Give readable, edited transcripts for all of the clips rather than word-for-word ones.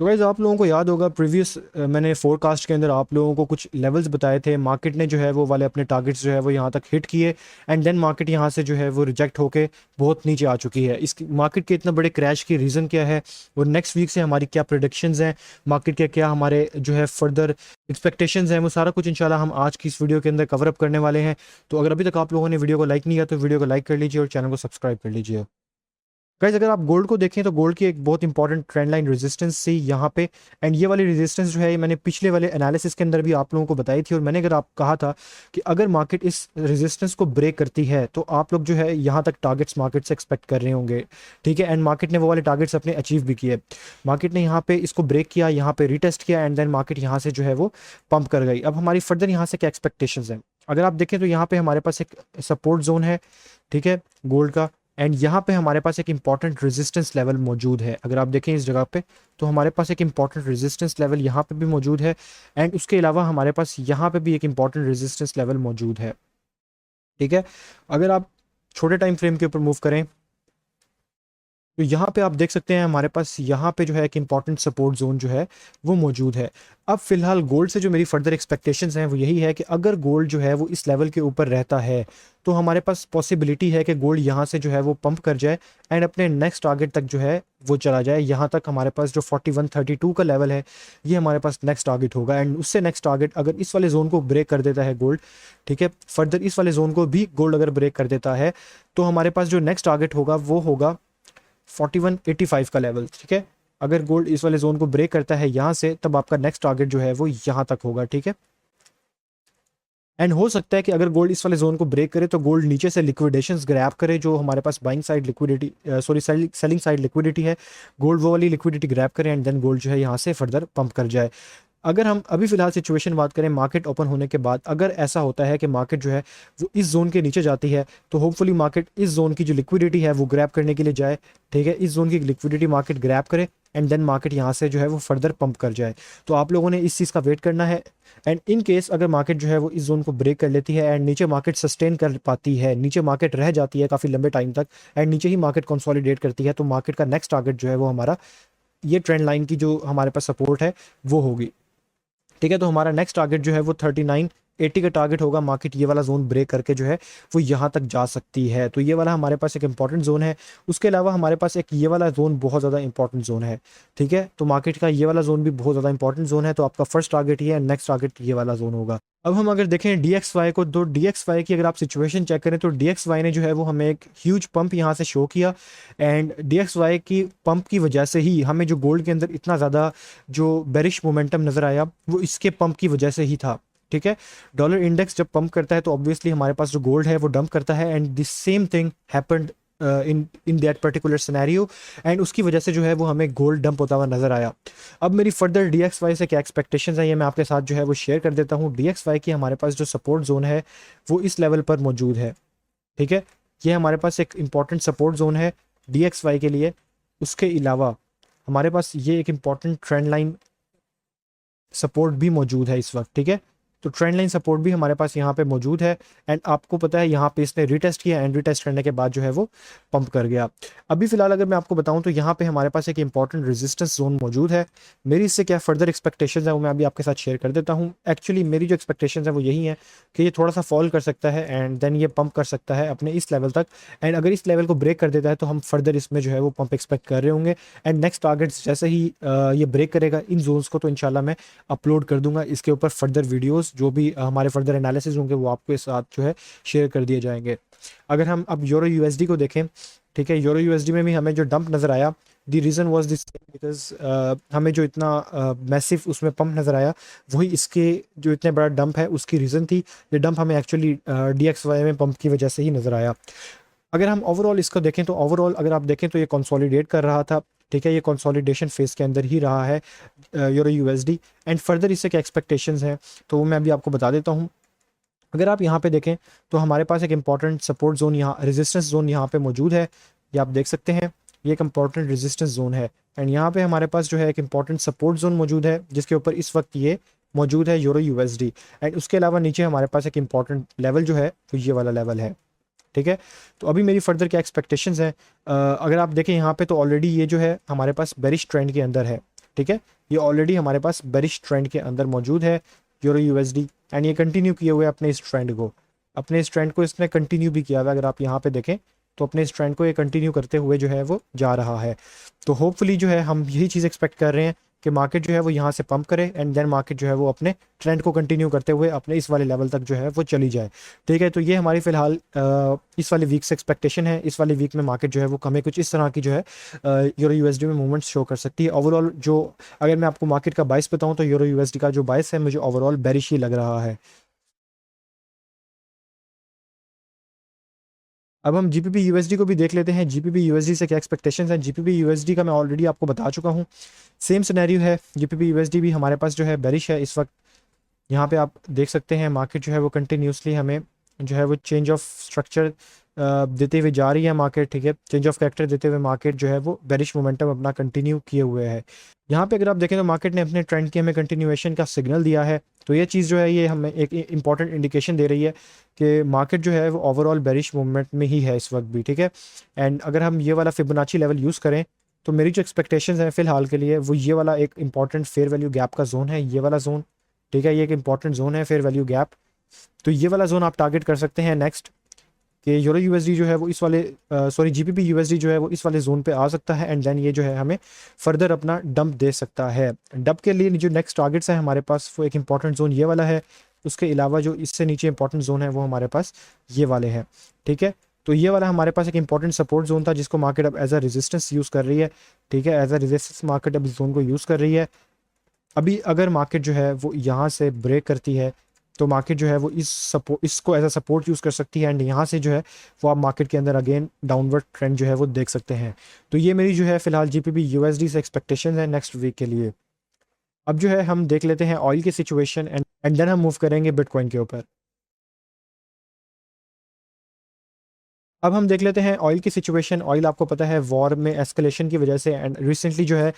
तो गाइज़ आप लोगों को याद होगा प्रीवियस मैंने फोरकास्ट के अंदर आप लोगों को कुछ लेवल्स बताए थे। मार्केट ने जो है वो वाले अपने टारगेट्स जो है वो यहाँ तक हिट किए एंड देन मार्केट यहाँ से जो है वो रिजेक्ट होके बहुत नीचे आ चुकी है। इस मार्केट के इतना बड़े क्रैश की रीज़न क्या है और नेक्स्ट वीक से हमारी क्या प्रोडिक्शंस हैं, मार्केट के क्या हमारे जो है फर्दर एक्सपेक्टेशंस हैं, वो सारा कुछ इंशाल्लाह हम आज की इस वीडियो के अंदर कवर अप करने वाले हैं। तो अगर अभी तक आप लोगों ने वीडियो को लाइक नहीं किया तो वीडियो को लाइक कर लीजिए और चैनल को सब्सक्राइब कर लीजिए। गाइस अगर आप गोल्ड को देखें तो गोल्ड की एक बहुत इंपॉर्टेंट ट्रेंड लाइन रेजिस्टेंस थी यहाँ पे एंड ये वाली रेजिस्टेंस जो है ये मैंने पिछले वाले एनालिसिस के अंदर भी आप लोगों को बताई थी। और मैंने अगर आप कहा था कि अगर मार्केट इस रेजिस्टेंस को ब्रेक करती है तो आप लोग जो है यहाँ तक टारगेट्स मार्केट से एक्सपेक्ट कर रहे होंगे, ठीक है। एंड मार्केट ने वो वाले टारगेट्स अपने अचीव भी किए। मार्केट ने यहाँ पे इसको ब्रेक किया, यहाँ पे रिटेस्ट किया एंड देन मार्केट यहाँ से जो है वो पंप कर गई। अब हमारी फर्दर यहाँ से क्या एक्सपेक्टेशंस हैं, अगर आप देखें तो यहाँ पे हमारे पास एक सपोर्ट जोन है, ठीक है, गोल्ड का। एंड यहाँ पे हमारे पास एक इंपॉर्टेंट रेजिस्टेंस लेवल मौजूद है। अगर आप देखें इस जगह पे तो हमारे पास एक इंपॉर्टेंट रेजिस्टेंस लेवल यहाँ पे भी मौजूद है एंड उसके अलावा हमारे पास यहाँ पे भी एक इंपॉर्टेंट रेजिस्टेंस लेवल मौजूद है, ठीक है। अगर आप छोटे टाइम फ्रेम के ऊपर मूव करें तो यहाँ पे आप देख सकते हैं हमारे पास यहाँ पे जो है एक इंपॉर्टेंट सपोर्ट जोन जो है वो मौजूद है। अब फिलहाल गोल्ड से जो मेरी फर्दर एक्सपेक्टेशंस हैं वो यही है कि अगर गोल्ड जो है वो इस लेवल के ऊपर रहता है तो हमारे पास पॉसिबिलिटी है कि गोल्ड यहाँ से जो है वो पंप कर जाए एंड अपने नेक्स्ट टारगेट तक जो है वो चला जाए। यहाँ तक हमारे पास जो 4132 का लेवल है ये हमारे पास नेक्स्ट टारगेट होगा एंड उससे नेक्स्ट टारगेट अगर इस वाले जोन को ब्रेक कर देता है गोल्ड, ठीक है, फर्दर इस वाले जोन को भी गोल्ड अगर ब्रेक कर देता है तो हमारे पास जो नेक्स्ट टारगेट होगा वो होगा 4185 का लेवल, ठीक है। अगर गोल्ड इस वाले जोन को ब्रेक करता है यहाँ से तब आपका नेक्स्ट टारगेट जो है वो यहाँ तक होगा, ठीक है। एंड हो सकता है कि अगर गोल्ड इस वाले जोन को ब्रेक करे तो गोल्ड नीचे से लिक्विडेशंस ग्रैब करे, जो हमारे पास buying side liquidity sorry selling side liquidity है, गोल्ड वो वाली लिक्विडिटी ग्रैब करे एंड देन गोल्ड जो है यहाँ से फर्दर पंप कर जाए। अगर हम अभी फिलहाल सिचुएशन बात करें मार्केट ओपन होने के बाद, अगर ऐसा होता है कि मार्केट जो है वो इस जोन के नीचे जाती है तो होपफुली मार्केट इस जोन की जो लिक्विडिटी है वो ग्रैब करने के लिए जाए, ठीक है, इस जोन की लिक्विडिटी मार्केट ग्रैब करे एंड देन मार्केट यहाँ से जो है वो फर्दर पंप कर जाए। तो आप लोगों ने इस चीज़ का वेट करना है एंड इन केस अगर मार्केट जो है वो इस जोन को ब्रेक कर लेती है एंड नीचे मार्केट सस्टेन कर पाती है, नीचे मार्केट रह जाती है काफ़ी लंबे टाइम तक एंड नीचे ही मार्केट कंसोलिडेट करती है तो मार्केट का नेक्स्ट टारगेट जो है वो हमारा ये ट्रेंड लाइन की जो हमारे पास सपोर्ट है वो होगी, ठीक है। तो हमारा नेक्स्ट टारगेट जो है वो 3980 का टारगेट होगा। मार्केट ये वाला जोन ब्रेक करके जो है वो यहाँ तक जा सकती है, तो ये वाला हमारे पास एक इंपॉर्टेंट जोन है। उसके अलावा हमारे पास एक ये वाला जोन बहुत ज़्यादा इंपॉर्टेंट जोन है, ठीक है। तो मार्केट का ये वाला जोन भी बहुत ज़्यादा इंपॉर्टेंट जोन है। तो आपका फर्स्ट टारगेट ये है, नेक्स्ट टारगेट ये वाला जोन होगा। अब हम अगर देखें DXY को तो DXY की अगर आप सिचुएशन चेक करें तो DXY ने जो है वो हमें एक ह्यूज पंप यहाँ से शो किया एंड DXY की पंप की वजह से ही हमें जो गोल्ड के अंदर इतना ज़्यादा जो बेरिश मोमेंटम नज़र आया वो इसके पंप की वजह से ही था, ठीक है। डॉलर इंडेक्स जब पंप करता है तो ऑब्वियसली हमारे पास जो गोल्ड है वो डंप करता है and this same thing happened in that particular scenario and उसकी वजह से जो है वो हमें गोल्ड डंप होता हुआ नजर आया। अब मेरी फर्दर DXY से क्या एक्सपेक्टेशंस हैं ये मैं आपके साथ जो है वो शेयर कर देता हूँ। DXY की हमारे पास जो सपोर्ट जोन है वो इस लेवल पर मौजूद है, ठीक है। ये हमारे पास एक इंपॉर्टेंट सपोर्ट जोन है DXY के लिए। उसके अलावा हमारे पास ये एक इंपॉर्टेंट ट्रेंड लाइन सपोर्ट भी मौजूद है इस वक्त, ठीक है। तो ट्रेंड लाइन सपोर्ट भी हमारे पास यहाँ पे मौजूद है एंड आपको पता है यहाँ पे इसने रिटेस्ट किया एंड रिटेस्ट करने के बाद जो है वो पंप कर गया। अभी फिलहाल अगर मैं आपको बताऊं तो यहाँ पे हमारे पास एक इंपॉर्टेंट रेजिस्टेंस जोन मौजूद है। मेरी इससे क्या फर्दर एक्सपेक्टेशंस है वो मैं अभी आपके साथ शेयर कर देता हूँ। एक्चुअली मेरी जो एक्सपेक्टेशंस है वो यही है कि ये थोड़ा सा फॉल कर सकता है एंड देन ये पंप कर सकता है अपने इस लेवल तक एंड अगर इस लेवल को ब्रेक कर देता है तो हम फर्दर इसमें जो है वो पंप एक्सपेक्ट कर रहे होंगे एंड नेक्स्ट टारगेट्स जैसे ही ये ब्रेक करेगा इन जोन्स को तो इंशाल्लाह मैं अपलोड कर दूंगा इसके ऊपर फर्दर वीडियोस, जो भी हमारे फर्दर एनालिसिस होंगे वो आपके साथ जो है शेयर कर दिए जाएंगे। अगर हम अब यूरो USD को देखें, ठीक है, यूरो USD में भी हमें जो डंप नज़र आया दी रीज़न वॉज दिस बिकॉज हमें जो इतना मैसिव उसमें पंप नज़र आया वही इसके जो इतने बड़ा डंप है उसकी रीज़न थी। ये डंप हमें एक्चुअली DXY में पंप की वजह से ही नज़र आया। अगर हम ओवरऑल इसको देखें तो ओवरऑल अगर आप देखें तो ये कंसोलिडेट कर रहा था, ठीक है, ये कंसोलिडेशन फेज के अंदर ही रहा है यूरो USD एंड फर्दर इससे क्या एक्सपेक्टेशंस हैं तो वो मैं अभी आपको बता देता हूँ। अगर आप यहाँ पे देखें तो हमारे पास एक इंपॉर्टेंट सपोर्ट जोन यहाँ रेजिस्टेंस जोन यहाँ पे मौजूद है, ये आप देख सकते हैं, ये एक इंपॉर्टेंट रेजिस्टेंस जोन है एंड यहाँ पे हमारे पास जो है एक इंपॉर्टेंट सपोर्ट जोन मौजूद है जिसके ऊपर इस वक्त ये मौजूद है यूरो USD एंड उसके अलावा नीचे हमारे पास एक इंपॉर्टेंट लेवल जो है तो ये वाला लेवल है, ठीक है। तो अभी मेरी फर्दर क्या एक्सपेक्टेशंस हैं, अगर आप देखें यहाँ पे तो ऑलरेडी ये जो है हमारे पास बेरिश ट्रेंड के अंदर है, ठीक है, ये ऑलरेडी हमारे पास बेरिश ट्रेंड के अंदर मौजूद है यूरो यूएसडी, एंड ये कंटिन्यू किए हुए अपने इस ट्रेंड को इसने कंटिन्यू भी किया हुआ है। अगर आप यहाँ पे देखें तो अपने इस ट्रेंड को ये कंटिन्यू करते हुए जो है वो जा रहा है। तो होपफुली जो है हम यही चीज़ एक्सपेक्ट कर रहे हैं कि मार्केट जो है वो यहाँ से पंप करे एंड देन मार्केट जो है वो अपने ट्रेंड को कंटिन्यू करते हुए अपने इस वाले लेवल तक जो है वो चली जाए। ठीक है, तो ये हमारी फ़िलहाल इस वाले वीक से एक्सपेक्टेशन है। इस वाले वीक में मार्केट जो है वो हमें कुछ इस तरह की जो है यूरो यूएसडी में मूवमेंट्स शो कर सकती है। ओवरऑल जो अगर मैं आपको मार्केट का बाइस बताऊँ तो यूरो यूएसडी का जो बाइस है मुझे ओवरऑल बेरिश ही लग रहा है। अब हम जीपीपी यूएसडी को भी देख लेते हैं, जीपीपी यूएसडी से क्या एक्सपेक्टेशंस हैं। जीपीपी यूएसडी का मैं ऑलरेडी आपको बता चुका हूँ, सेम सिनेरियो है। जीपीपी यूएसडी भी हमारे पास जो है बेरिश है इस वक्त। यहाँ पे आप देख सकते हैं मार्केट जो है वो कंटिन्यूसली हमें जो है वो चेंज ऑफ स्ट्रक्चर देते हुए जा रही है मार्केट। ठीक है, चेंज ऑफ कैरेक्टर देते हुए मार्केट जो है वो बेरिश मोमेंटम अपना कंटिन्यू किए हुए है। यहाँ पे अगर आप देखें तो मार्केट ने अपने ट्रेंड की हमें कंटिन्यूएशन का सिग्नल दिया है। तो ये चीज़ जो है ये हमें एक इंपॉर्टेंट इंडिकेशन दे रही है कि मार्केट जो है वो ओवरऑल बेरिश मूवमेंट में ही है इस वक्त भी। ठीक है, एंड अगर हम ये वाला फिबोनाची लेवल यूज़ करें तो मेरी जो एक्सपेक्टेशंस हैं फ़िलहाल के लिए वो ये वाला एक इंपॉर्टेंट फेयर वैल्यू गैप का जोन है, ये वाला जोन। ठीक है, ये एक इंपॉर्टेंट जोन है फेयर वैल्यू गैप। तो ये वाला जोन आप टारगेट कर सकते हैं नेक्स्ट, कि यूरो यूएसडी जो है वो इस वाले जीपीपी यूएसडी जो है वो इस वाले जोन पे आ सकता है एंड देन ये जो है हमें फर्दर अपना डंप दे सकता है। डंप के लिए जो नेक्स्ट टारगेट्स हैं हमारे पास वो एक इंपॉर्टेंट जोन ये वाला है। उसके अलावा जो इससे नीचे इंपॉर्टेंट जोन है वो हमारे पास ये वाले हैं। ठीक है, तो ये वाला हमारे पास एक इंपॉर्टेंट सपोर्ट जोन था जिसको मार्केट अब एज अ रेजिस्टेंस यूज़ कर रही है। ठीक है, एज अ रेजिस्टेंस मार्केट अब इस जोन को यूज़ कर रही है। अभी अगर मार्केट जो है वो यहाँ से ब्रेक करती है तो मार्केट जो है वो इसको एज अ सपोर्ट यूज़ कर सकती है एंड यहाँ से जो है वो आप मार्केट के अंदर अगेन डाउनवर्ड ट्रेंड जो है वो देख सकते हैं। तो ये मेरी जो है फिलहाल जीपीपी यूएसडी से एक्सपेक्टेशन है नेक्स्ट वीक के लिए। अब जो है हम देख लेते हैं ऑयल की सिचुएशन एंड देन हम मूव करेंगे बिटकॉइन के ऊपर। अब हम देख लेते हैं ऑयल की सिचुएशन। ऑयल आपको पता है वॉर में एस्केलेशन की वजह से एंड रिसेंटली जो है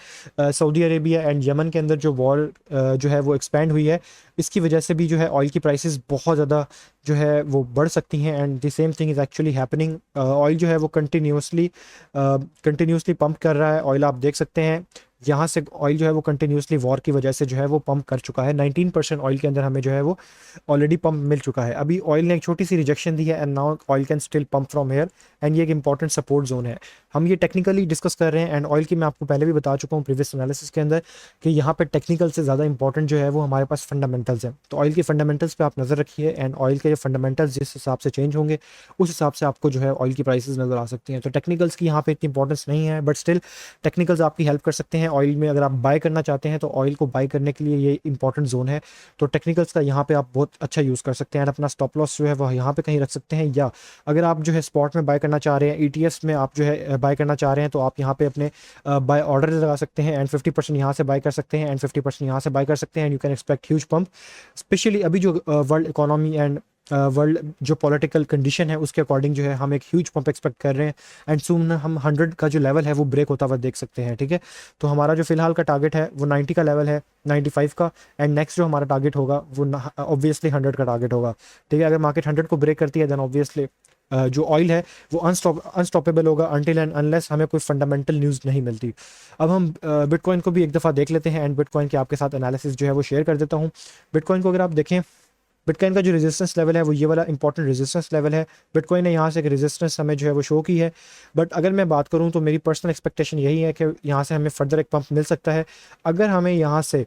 सऊदी अरेबिया एंड यमन के अंदर जो वॉर जो है वो एक्सपेंड हुई है, इसकी वजह से भी जो है ऑयल की प्राइसेस बहुत ज़्यादा जो है वो बढ़ सकती हैं and the same thing is actually happening. Oil जो है वो कंटिन्यूसली पंप कर रहा है। ऑयल आप देख सकते हैं यहाँ से ऑयल जो है वो कंटिन्यूसली वॉर की वजह से जो है वो पंप कर चुका है। 19% ऑयल के अंदर हमें जो है वो ऑलरेडी पंप मिल चुका है। अभी ऑयल ने एक छोटी सी रिजेक्शन दी है and now oil can still pump from here and ये एक इंपॉर्टेंट सपोर्ट जोन है। हम ये टेक्निकली डिस्कस कर रहे हैं एंड ऑयल की मैं आपको पहले भी बता चुका हूँ प्रीवियस एनालिसिस के अंदर कि यहाँ पे टेक्निकल से ज़्यादा इंपॉर्टेंट जो है वो हमारे पास फंडामेंटल्स हैं। तो ऑयल के फंडामेंटल्स पे आप नज़र रखिए एंड ऑयल के फंडामेंटल्स जिस हिसाब से चेंज होंगे उस हिसाब से आपको जो है ऑयल की प्राइसेस नज़र आ सकती हैं। तो टेक्निकल्स की यहाँ पे इतनी इंपॉर्टेंस नहीं है बट स्टिल टेक्निकल्स आपकी हेल्प कर सकते हैं ऑयल में। अगर आप बाय करना चाहते हैं तो ऑयल को बाय करने के लिए ये इंपॉर्टेंट जोन है। तो टेक्निकल्स का यहाँ पे आप बहुत अच्छा यूज़ कर सकते हैं एंड अपना स्टॉप लॉस जो है वह यहाँ पे कहीं रख सकते हैं, या अगर आप जो है स्पॉट में बाय करना चाह रहे हैं, ईटीएफ्स में आप जो है बाय करना चाह रहे हैं तो आप यहाँ पे अपने बाय ऑर्डर लगा सकते हैं एंड 50% यहाँ से बाय कर सकते हैं एंड 50% यहाँ से बाय कर सकते हैं and you can expect huge pump. Specially अभी जो वर्ल्ड इकोनॉमी एंड वर्ल्ड जो पॉलिटिकल कंडीशन है उसके अकॉर्डिंग जो है हम एक ह्यूज पंप एक्सपेक्ट कर रहे हैं एंड सून हम 100 का जो लेवल है वो ब्रेक होता हुआ देख सकते हैं। ठीक है, तो हमारा जो फिलहाल का टारगेट है वो 90 का लेवल है, 95 का, एंड नेक्स्ट जो हमारा टारगेट होगा वो ऑब्वियसली 100 का टारगेट होगा। ठीक है, अगर मार्केट 100 को ब्रेक करती है देन ऑब्वियसली जो ऑयल है वो अनस्टॉपेबल होगा अनटिल एंड अनलेस हमें कोई फंडामेंटल न्यूज़ नहीं मिलती। अब हम बिटकॉइन को भी एक दफ़ा देख लेते हैं एंड बिटकॉइन के आपके साथ एनालिसिस जो है वो शेयर कर देता हूँ। बिटकॉइन को अगर आप देखें, बिटकॉइन का जो रेजिस्टेंस लेवल है वो ये वाला इंपॉर्टेंट रेजिस्टेंस लेवल है। बिटकॉइन ने यहाँ से एक रेजिस्टेंस हमें जो है वो शो की है, बट अगर मैं बात करूँ तो मेरी पर्सनल एक्सपेक्टेशन यही है कि यहाँ से हमें फर्दर एक पंप मिल सकता है। अगर हमें यहाँ से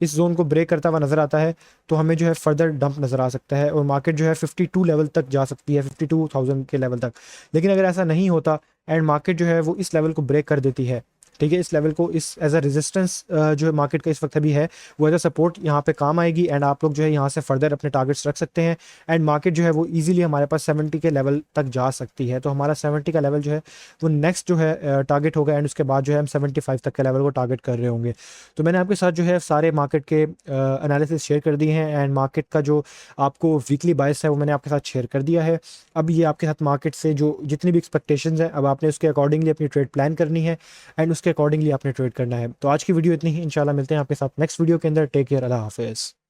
इस जोन को ब्रेक करता हुआ नज़र आता है तो हमें जो है फर्दर डंप नज़र आ सकता है और मार्केट जो है 52 लेवल तक जा सकती है, 52,000 के लेवल तक। लेकिन अगर ऐसा नहीं होता एंड मार्केट जो है वो इस लेवल को ब्रेक कर देती है, ठीक है, इस लेवल को इस एज अ रेजिस्टेंस जो है मार्केट का इस वक्त अभी है वो एज अ सपोर्ट यहाँ पे काम आएगी एंड आप लोग जो है यहाँ से फर्दर अपने टारगेट्स रख सकते हैं एंड मार्केट जो है वो इजीली हमारे पास 70 के लेवल तक जा सकती है। तो हमारा 70 का लेवल जो है वो नेक्स्ट जो है टारगेट होगा एंड उसके बाद जो है हम 75 तक के लेवल को टारगेट कर रहे होंगे। तो मैंने आपके साथ जो है सारे मार्केट के एनालिसिस शेयर कर दिए हैं एंड मार्केट का जो आपको वीकली बायस है वो मैंने आपके साथ शेयर कर दिया है। अब ये आपके साथ मार्केट से जो जितनी भी एक्सपेक्टेशंस हैं अब आपने उसके अकॉर्डिंगली अपनी ट्रेड प्लान करनी है एंड उसके अकॉर्डिंगली आपने ट्रेड करना है। तो आज की वीडियो इतनी ही, इंशाल्लाह मिलते हैं आपके साथ नेक्स्ट वीडियो के अंदर। टेक केयर, अल्लाह हाफिज़।